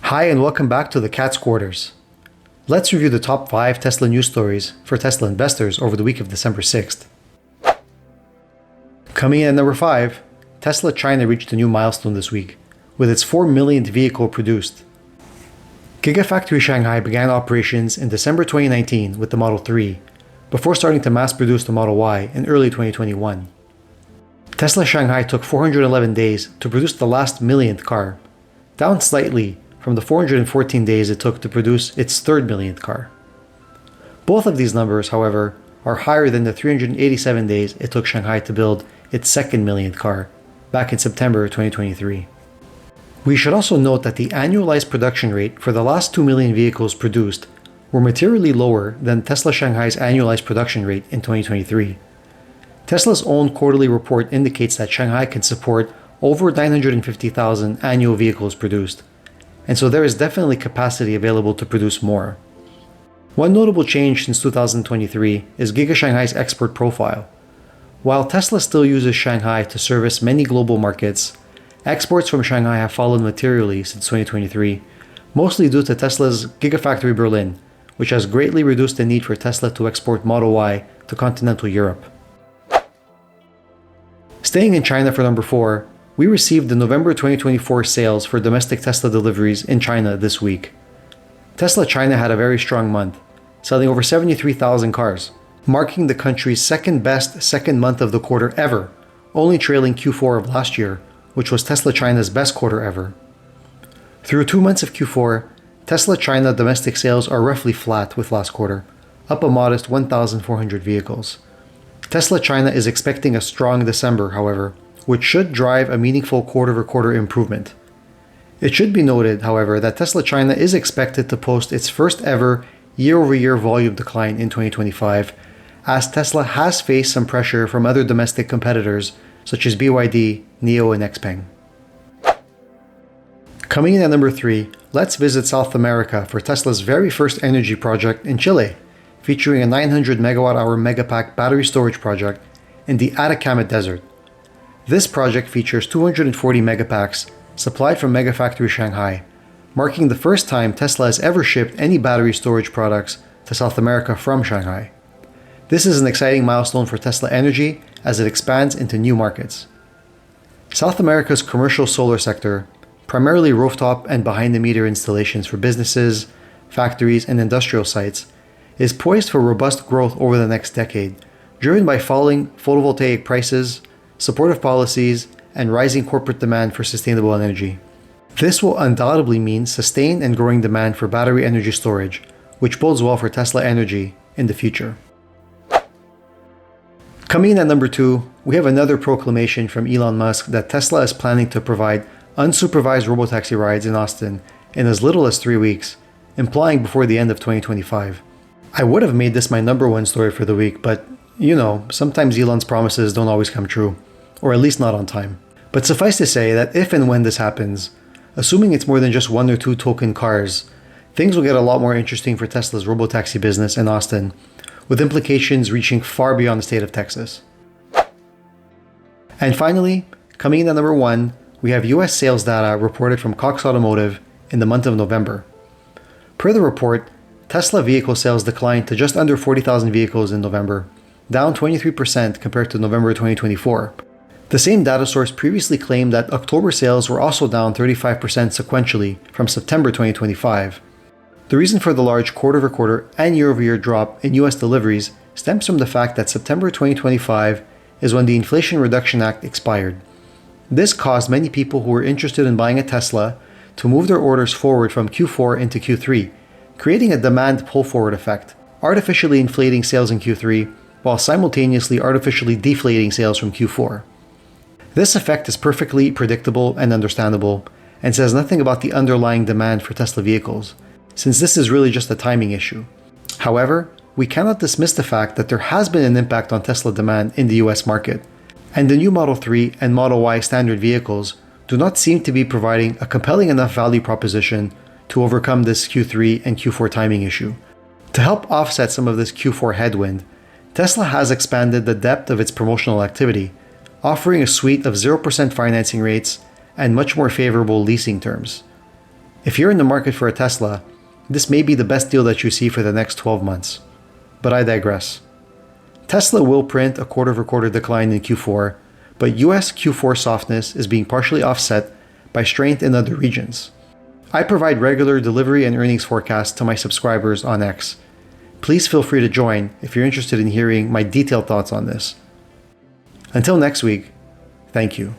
Hi, and welcome back to the Cat's Quarters. Let's review the top 5 Tesla news stories for Tesla investors over the week of December 6th. Coming in at number 5, Tesla China reached a new milestone this week, with its 4 millionth vehicle produced. Gigafactory Shanghai began operations in December 2019 with the Model 3, before starting to mass produce the Model Y in early 2021. Tesla Shanghai took 411 days to produce the last millionth car, down slightly from the 414 days it took to produce its third millionth car. Both of these numbers, however, are higher than the 387 days it took Shanghai to build its second millionth car, back in September 2023. We should also note that the annualized production rate for the last 2 million vehicles produced were materially lower than Tesla Shanghai's annualized production rate in 2023. Tesla's own quarterly report indicates that Shanghai can support over 950,000 annual vehicles produced, and so there is definitely capacity available to produce more. One notable change since 2023 is Giga Shanghai's export profile. While Tesla still uses Shanghai to service many global markets, exports from Shanghai have fallen materially since 2023, mostly due to Tesla's Gigafactory Berlin, which has greatly reduced the need for Tesla to export Model Y to continental Europe. Staying in China for number 4, we received the November 2024 sales for domestic Tesla deliveries in China this week. Tesla China had a very strong month, selling over 73,000 cars, marking the country's second best second month of the quarter ever, only trailing Q4 of last year, which was Tesla China's best quarter ever. Through 2 months of Q4, Tesla China domestic sales are roughly flat with last quarter, up a modest 1,400 vehicles. Tesla China is expecting a strong December, however, which should drive a meaningful quarter-over-quarter improvement. It should be noted, however, that Tesla China is expected to post its first ever year-over-year volume decline in 2025, as Tesla has faced some pressure from other domestic competitors such as BYD, NIO, and XPeng. Coming in at number 3, let's visit South America for Tesla's very first energy project in Chile, featuring a 900 megawatt-hour Megapack battery storage project in the Atacama Desert. This project features 240 Megapacks supplied from Megafactory Shanghai, marking the first time Tesla has ever shipped any battery storage products to South America from Shanghai. This is an exciting milestone for Tesla Energy as it expands into new markets. South America's commercial solar sector, primarily rooftop and behind-the-meter installations for businesses, factories, and industrial sites, is poised for robust growth over the next decade, driven by falling photovoltaic prices, supportive policies, and rising corporate demand for sustainable energy. This will undoubtedly mean sustained and growing demand for battery energy storage, which bodes well for Tesla Energy in the future. Coming in at number 2, we have another proclamation from Elon Musk that Tesla is planning to provide unsupervised robotaxi rides in Austin in as little as 3 weeks, implying before the end of 2025. I would have made this my number 1 story for the week, but sometimes Elon's promises don't always come true, or at least not on time. But suffice to say that if and when this happens, assuming it's more than just 1 or 2 token cars, things will get a lot more interesting for Tesla's robotaxi business in Austin, with implications reaching far beyond the state of Texas. And finally, coming in at number 1, we have US sales data reported from Cox Automotive in the month of November. Per the report, Tesla vehicle sales declined to just under 40,000 vehicles in November, down 23% compared to November 2024. The same data source previously claimed that October sales were also down 35% sequentially from September 2025. The reason for the large quarter-over-quarter and year-over-year drop in US deliveries stems from the fact that September 2025 is when the Inflation Reduction Act expired. This caused many people who were interested in buying a Tesla to move their orders forward from Q4 into Q3, creating a demand pull-forward effect, artificially inflating sales in Q3 while simultaneously artificially deflating sales from Q4. This effect is perfectly predictable and understandable, and says nothing about the underlying demand for Tesla vehicles, since this is really just a timing issue. However, we cannot dismiss the fact that there has been an impact on Tesla demand in the US market, and the new Model 3 and Model Y standard vehicles do not seem to be providing a compelling enough value proposition to overcome this Q3 and Q4 timing issue. To help offset some of this Q4 headwind, Tesla has expanded the depth of its promotional activity, offering a suite of 0% financing rates and much more favorable leasing terms. If you're in the market for a Tesla, this may be the best deal that you see for the next 12 months. But I digress. Tesla will print a quarter-over-quarter decline in Q4, but US Q4 softness is being partially offset by strength in other regions. I provide regular delivery and earnings forecasts to my subscribers on X. Please feel free to join if you're interested in hearing my detailed thoughts on this. Until next week, thank you.